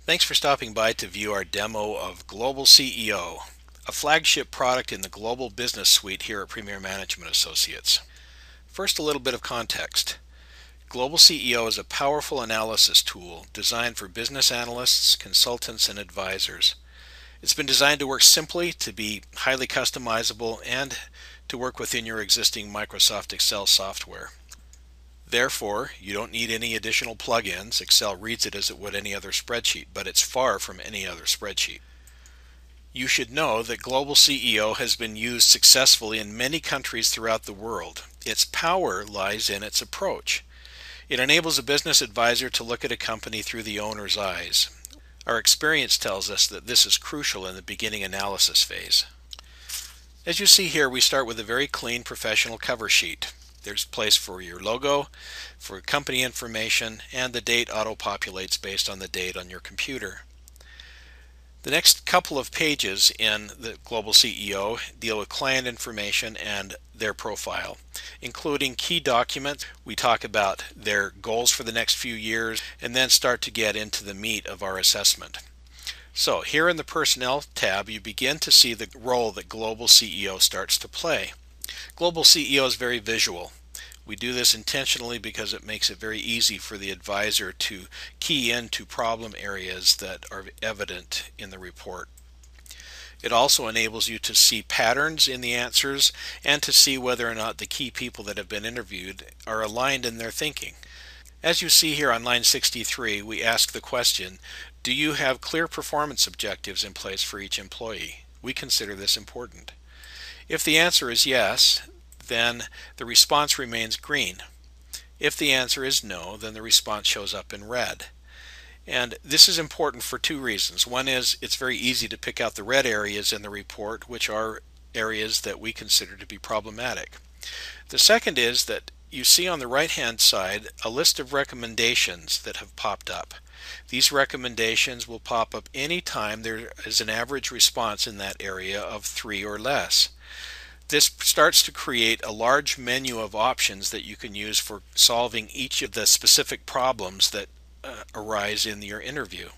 Thanks for stopping by to view our demo of Global CEO, a flagship product in the Global Business Suite here at Premier Management Associates. First, a little bit of context. Global CEO is a powerful analysis tool designed for business analysts, consultants, and advisors. It's been designed to work simply, to be highly customizable, and to work within your existing Microsoft Excel software. Therefore, you don't need any additional plugins. Excel reads it as it would any other spreadsheet, but it's far from any other spreadsheet. You should know that Global CEO has been used successfully in many countries throughout the world. Its power lies in its approach. It enables a business advisor to look at a company through the owner's eyes. Our experience tells us that this is crucial in the beginning analysis phase. As you see here, we start with a very clean professional cover sheet. There's place for your logo, for company information, and the date auto-populates based on the date on your computer. The next couple of pages in the Global CEO deal with client information and their profile, including key documents. We talk about their goals for the next few years and then start to get into the meat of our assessment. So here in the Personnel tab, you begin to see the role that Global CEO starts to play. Global CEO is very visual. We do this intentionally because it makes it very easy for the advisor to key into problem areas that are evident in the report. It also enables you to see patterns in the answers and to see whether or not the key people that have been interviewed are aligned in their thinking. As you see here on line 63, we ask the question, do you have clear performance objectives in place for each employee? We consider this important. If the answer is yes, then the response remains green. If the answer is no, then the response shows up in red. And this is important for two reasons. One is it's very easy to pick out the red areas in the report, which are areas that we consider to be problematic. The second is that you see on the right-hand side a list of recommendations that have popped up. These recommendations will pop up anytime there is an average response in that area of 3 or less. This starts to create a large menu of options that you can use for solving each of the specific problems that arise in your interview.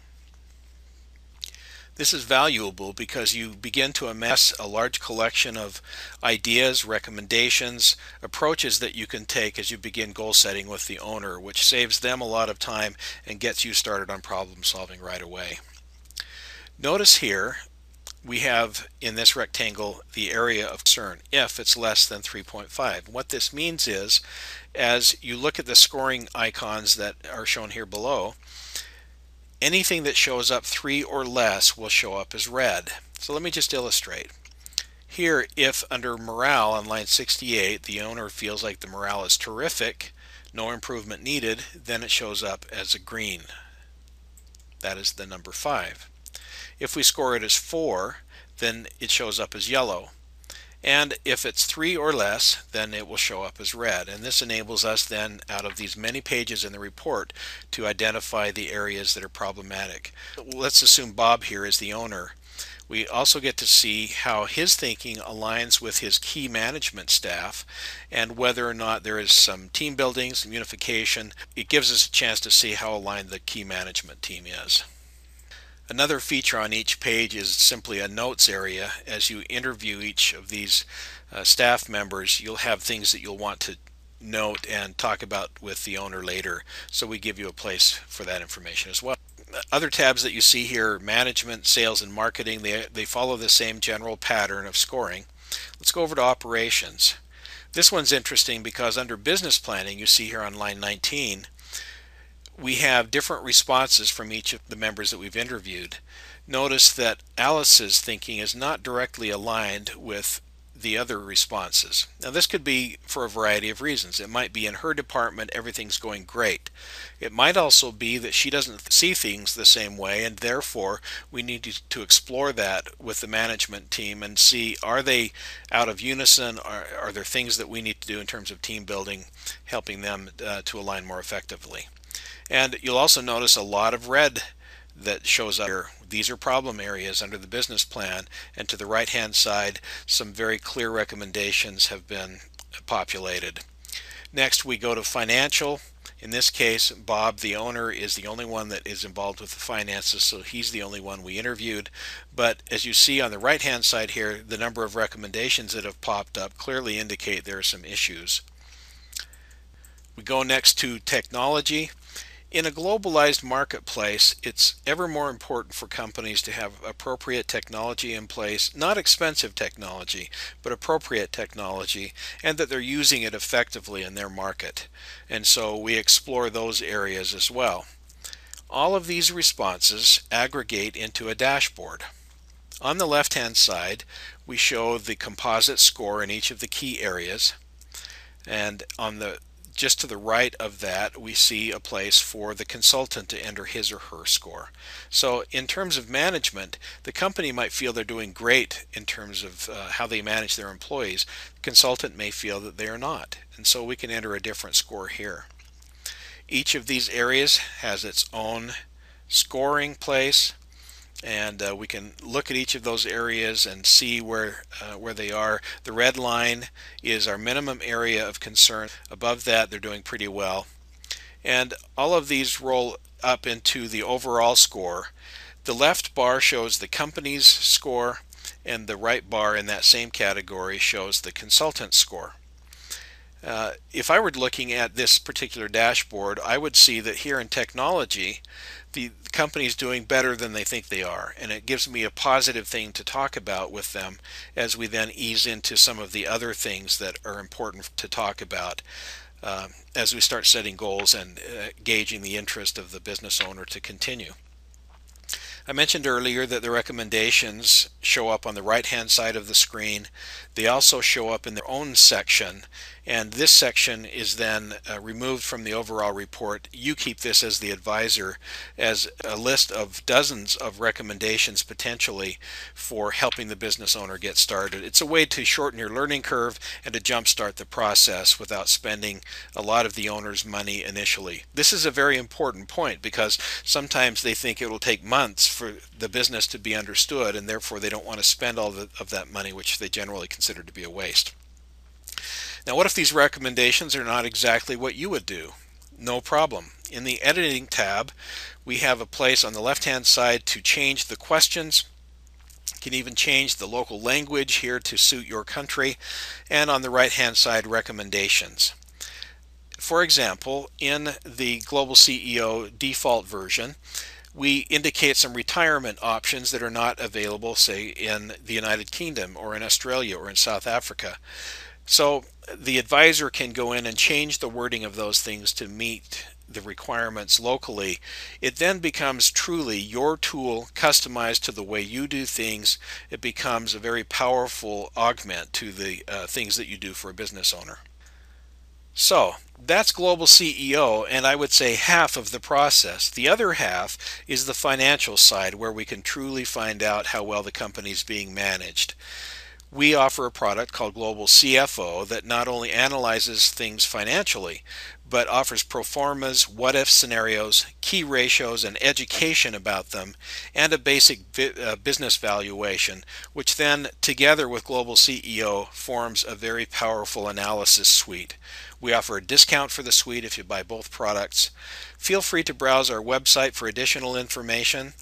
This is valuable because you begin to amass a large collection of ideas, recommendations, approaches that you can take as you begin goal setting with the owner, which saves them a lot of time and gets you started on problem solving right away. Notice here we have in this rectangle the area of concern if it's less than 3.5. What this means is, as you look at the scoring icons that are shown here below, anything that shows up 3 or less will show up as red. So let me just illustrate. Here, if under morale on line 68 the owner feels like the morale is terrific, no improvement needed, then it shows up as a green. That is the number 5. If we score it as 4, then it shows up as yellow. And if it's 3 or less, then it will show up as red. And this enables us then, out of these many pages in the report, to identify the areas that are problematic. Let's assume Bob here is the owner. We also get to see how his thinking aligns with his key management staff and whether or not there is some team building, some unification. It gives us a chance to see how aligned the key management team is. Another feature on each page is simply a notes area. As you interview each of these staff members, you'll have things that you'll want to note and talk about with the owner later, so we give you a place for that information as well. Other tabs that you see here, management, sales, and marketing, they follow the same general pattern of scoring. Let's go over to operations. This one's interesting because under business planning, you see here on line 19, we have different responses from each of the members that we've interviewed. Notice that Alice's thinking is not directly aligned with the other responses. Now this could be for a variety of reasons. It might be in her department everything's going great. It might also be that she doesn't see things the same way, and therefore we need to explore that with the management team and see, are they out of unison? Are there things that we need to do in terms of team building, helping them to align more effectively? And you'll also notice a lot of red that shows up here. These are problem areas under the business plan, and to the right hand side some very clear recommendations have been populated. Next we go to financial, In this case, Bob, the owner, is the only one that is involved with the finances, so he's the only one we interviewed. But as you see on the right-hand side here, the number of recommendations that have popped up clearly indicate there are some issues. We go next to technology. In a globalized marketplace, it's ever more important for companies to have appropriate technology in place, not expensive technology, but appropriate technology, and that they're using it effectively in their market. And so we explore those areas as well. All of these responses aggregate into a dashboard. On the left-hand side, we show the composite score in each of the key areas, and on the just to the right of that, we see a place for the consultant to enter his or her score. So in terms of management, the company might feel they're doing great in terms of how they manage their employees. The consultant may feel that they are not, and so we can enter a different score here. Each of these areas has its own scoring place, and we can look at each of those areas and see where they are. The red line is our minimum area of concern. Above that, they're doing pretty well. And all of these roll up into the overall score. The left bar shows the company's score, and the right bar in that same category shows the consultant's score. If I were looking at this particular dashboard, I would see that here in technology, the company is doing better than they think they are, and it gives me a positive thing to talk about with them as we then ease into some of the other things that are important to talk about as we start setting goals and gauging the interest of the business owner to continue. I mentioned earlier that the recommendations show up on the right-hand side of the screen. They also show up in their own section, and this section is then removed from the overall report. You keep this as the advisor as a list of dozens of recommendations potentially for helping the business owner get started. It's a way to shorten your learning curve and to jumpstart the process without spending a lot of the owner's money initially. This is a very important point because sometimes they think it will take months for the business to be understood, and therefore they don't want to spend all of that money, which they generally consider to be a waste. Now, what if these recommendations are not exactly what you would do? No problem. In the editing tab, we have a place on the left-hand side to change the questions. You can even change the local language here to suit your country, and on the right-hand side, recommendations. For example, in the Global CEO default version, we indicate some retirement options that are not available, say, in the United Kingdom or in Australia or in South Africa. So the advisor can go in and change the wording of those things to meet the requirements locally. It then becomes truly your tool, customized to the way you do things. It becomes a very powerful augment to the things that you do for a business owner. So that's Global CEO, and I would say half of the process. The other half is the financial side, where we can truly find out how well the company is being managed. We offer a product called Global CFO that not only analyzes things financially, but offers pro formas, what-if scenarios, key ratios, and education about them, and a basic business valuation, which then, together with Global CEO, forms a very powerful analysis suite. We offer a discount for the suite if you buy both products. Feel free to browse our website for additional information.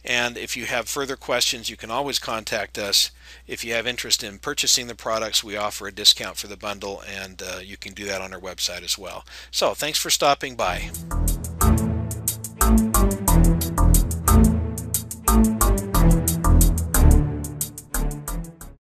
And if you have further questions, you can always contact us. If you have interest in purchasing the products, we offer a discount for the bundle, and you can do that on our website as well. So thanks for stopping by.